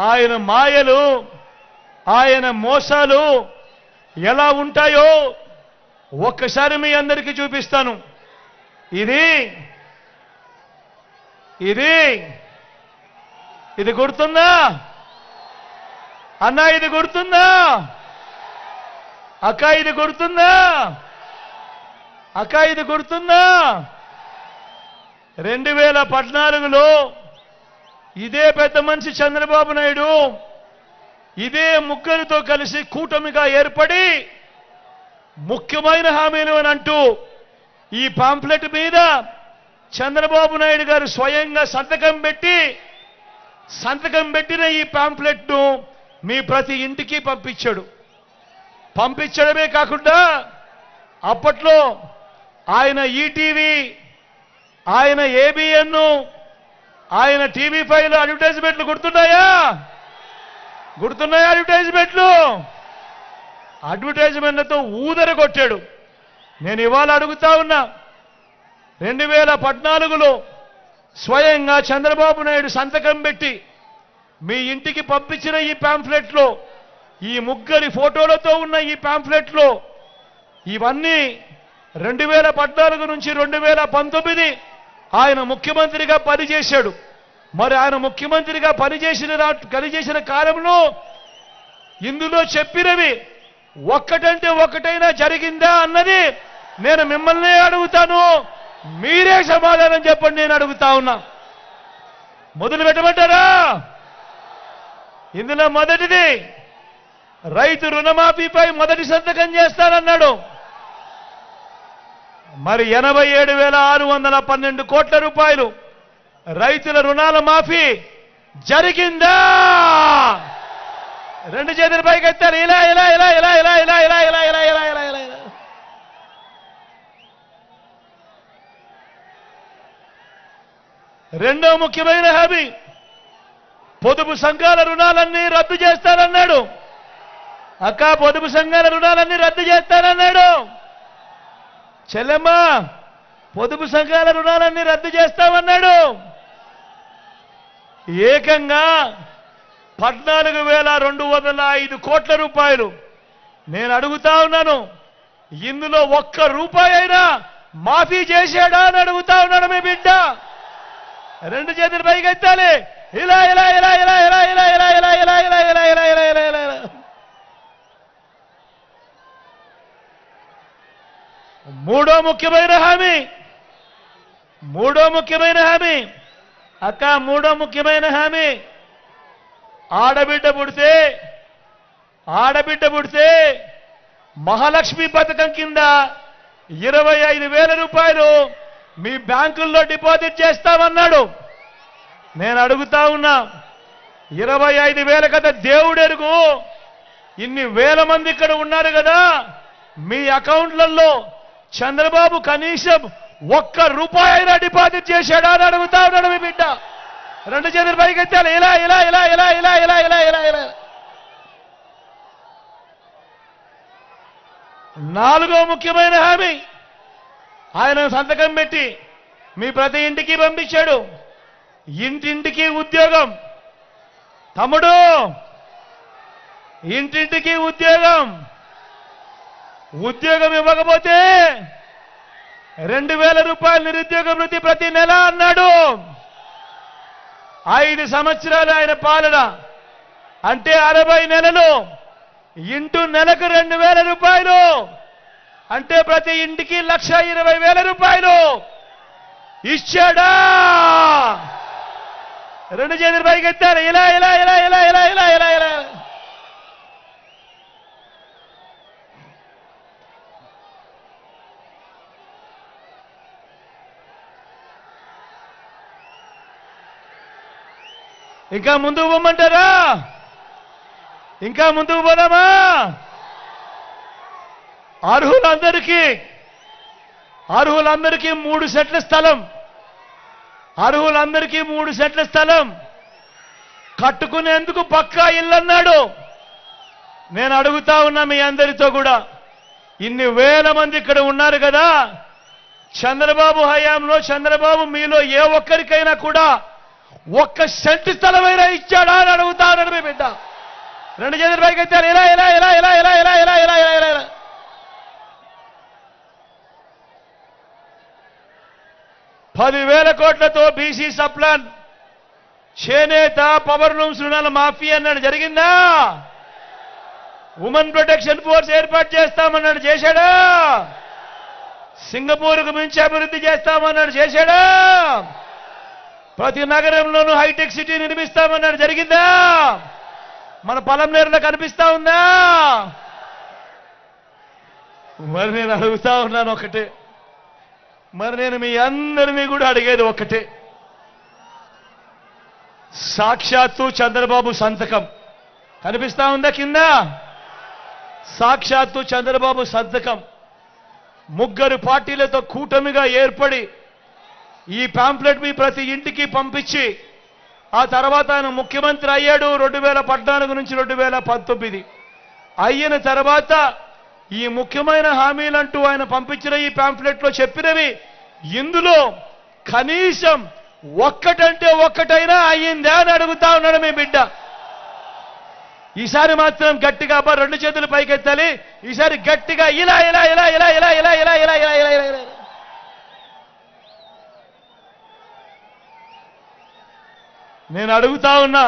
ఆయన మాయలు, ఆయన మోసాలు ఎలా ఉంటాయో ఒక్కసారి మీ అందరికీ చూపిస్తాను. ఇది ఇది ఇది గుర్తుందా అన్నా? ఇది గుర్తుందా అక్క? ఇది గుర్తుందా అక్క? ఇది గుర్తుందా? 2014లో ఇదే పెద్ద మనిషి చంద్రబాబు నాయుడు ఇదే ముగ్గురితో కలిసి కూటమిగా ఏర్పడి ముఖ్యమైన హామీలు అని అంటూ ఈ పాంప్లెట్ మీద చంద్రబాబు నాయుడు గారు స్వయంగా సంతకం పెట్టిన ఈ పాంప్లెట్ను మీ ప్రతి ఇంటికి పంపించాడు. పంపించడమే కాకుండా అప్పట్లో ఆయన ఈటీవీ, ఆయన ఏబిఎన్, ఆయన టీవీ5లో అడ్వర్టైజ్మెంట్లు గుర్తున్నాయా? అడ్వర్టైజ్మెంట్లతో ఊదర కొట్టాడు. నేను ఇవాళ అడుగుతా ఉన్నా, 2014లో స్వయంగా చంద్రబాబు నాయుడు సంతకం పెట్టి మీ ఇంటికి పంపించిన ఈ పాంఫ్లెట్లో, ఈ ముగ్గురి ఫోటోలతో ఉన్న ఈ పాంఫ్లెట్లో ఇవన్నీ 2014 నుంచి 2019 ఆయన ముఖ్యమంత్రిగా పనిచేశాడు. మరి ఆయన ముఖ్యమంత్రిగా పనిచేసిన కాలంలో ఇందులో చెప్పినవి ఒక్కటంటే ఒక్కటైనా జరిగిందా అన్నది నేను మిమ్మల్ని అడుగుతాను. మీరే సమాధానం చెప్పండి. నేను అడుగుతా ఉన్నా. మొదలు పెట్టమంటారా? ఇందులో మొదటిది రైతు రుణమాఫీపై మొదటి సంతకం చేస్తానన్నాడు. మరి 87,612 కోట్ల రూపాయలు రైతుల రుణాల మాఫీ జరిగిందా? రెండు చేతుల పైకి ఎత్తారు. ఇలా ఇలా ఇలా ఇలా ఇలా ఇలా ఇలా ఇలా ఇలా ఇలా ఇలా ఇలా ఇలా. రెండో ముఖ్యమైన హామీ, పొదుపు సంఘాల రుణాలన్నీ రద్దు చేస్తానన్నాడు. అక్క, పొదుపు సంఘాల రుణాలన్నీ రద్దు చేస్తానన్నాడు. చెల్లెమ్మ, పొదుపు సంఘాల రుణాలన్నీ రద్దు చేస్తామన్నాడు. ఏకంగా 14,205 కోట్ల రూపాయలు. నేను అడుగుతా ఉన్నాను, ఇందులో ఒక్క రూపాయి అయినా మాఫీ చేశాడా అని అడుగుతా ఉన్నాడు మీ బిడ్డ. రెండు చేతులు పైకి ఎత్తాలి. ఇలా ఇలా ఇలా ఇలా ఇలా ఇలా ఇలా ఇలా ఇలా ఇలా ఇలా ఇలా ఇలా ఇలా ఇలా ఇలా. మూడో ముఖ్యమైన హామీ అక్క, మూడో ముఖ్యమైన హామీ, ఆడబిడ్డ పుడితే మహాలక్ష్మి పథకం కింద 25,000 రూపాయలు మీ బ్యాంకుల్లో డిపాజిట్ చేస్తామన్నాడు. నేను అడుగుతా ఉన్నా, 25,000 కదా దేవుడెరుగు, ఇన్ని వేల మంది ఇక్కడ ఉన్నారు కదా, మీ అకౌంట్లలో చంద్రబాబు కనీసం ఒక్క రూపాయి అయినా డిపాజిట్ చేశాడా అని అడుగుతా ఉన్నాడు మీ బిడ్డ. రెండు చేతులు పైకి ఎత్తాలి. ఇలా ఇలా ఇలా ఇలా ఇలా ఇలా ఇలా ఇలా ఇలా. నాలుగో ముఖ్యమైన హామీ, ఆయన సంతకం పెట్టి మీ ప్రతి ఇంటికి పంపించాడు. ఇంటింటికి ఉద్యోగం. తమ్ముడు, ఇంటింటికి ఉద్యోగం ఇవ్వకపోతే 2,000 రూపాయలు నిరుద్యోగ వృత్తి ప్రతి నెల అన్నాడు. 5 సంవత్సరాలు ఆయన పాలన అంటే 60 నెలలు ఇంటూ నెలకు 2,000 రూపాయలు అంటే ప్రతి ఇంటికి 1,20,000 రూపాయలు ఇచ్చాడా? రెండు చేతులు పైకి ఎత్తారు. ఇలా ఇలా ఇలా ఇలా ఇలా ఇలా ఇలా ఇలా. ఇంకా ముందుకు పోమంటారా? ఇంకా ముందుకు పోదామా? అర్హులందరికీ 3 సెంట్ల స్థలం, అర్హులందరికీ 3 సెంట్ల స్థలం కట్టుకునేందుకు పక్కా ఇల్లు అన్నాడు. నేను అడుగుతా ఉన్నా మీ అందరితో కూడా, ఇన్ని వేల మంది ఇక్కడ ఉన్నారు కదా, చంద్రబాబు హయాంలో చంద్రబాబు మీలో ఏ ఒక్కరికైనా కూడా ఒక్క సెంటు స్థలమైనా ఇచ్చాడా అని అడుగుతా ఉన్నాడు మీ బిడ్డ. రెండు చేతుల పైకి ఎత్తారు. ఇలా ఇలా ఇలా ఇలా ఇలా ఇలా ఇలా ఇలా ఇలా ఇలా ఇలా 10,000 కోట్లతో బీసీ సప్లాన్, చేనేత, పవర్ లూమ్స్ రుణాల మాఫీ అన్నాడు, జరిగిందా? ఉమెన్ ప్రొటెక్షన్ ఫోర్స్ ఏర్పాటు చేస్తామన్నాడు, చేశాడా? సింగపూర్కు మించి అభివృద్ధి చేస్తామన్నాడు, చేశాడా? ప్రతి నగరంలోనూ హైటెక్ సిటీ నిర్మిస్తామన్నాడు, జరిగిందా? మన పొలంనేరులో కనిపిస్తా ఉందా? మరి నేను అడుగుతా ఉన్నాను ఒకటే, మరి నేను మీ అందరినీ కూడా అడిగేది ఒకటే, సాక్షాత్తు చంద్రబాబు సంతకం కనిపిస్తా ఉందా కింద? సాక్షాత్తు చంద్రబాబు సంతకం. ముగ్గురు పార్టీలతో కూటమిగా ఏర్పడి ఈ పాంప్లెట్ మీ ప్రతి ఇంటికి పంపించి ఆ తర్వాత ఆయన ముఖ్యమంత్రి అయ్యాడు 2014 నుంచి 2019. అయిన తర్వాత ఈ ముఖ్యమైన హామీలంటూ ఆయన పంపించిన ఈ పాంప్లెట్లో చెప్పినవి ఇందులో కనీసం ఒక్కటంటే ఒక్కటైనా అయ్యిందా అని అడుగుతా ఉన్నాడు మీ బిడ్డ. ఈసారి మాత్రం గట్టిగా రెండు చేతులు పైకెత్తాలి. ఈసారి గట్టిగా ఇలా ఇలా ఇలా ఇలా ఇలా ఇలా ఇలా ఇలా ఇలా ఇలా ఇలా ఇలా. నేను అడుగుతా ఉన్నా,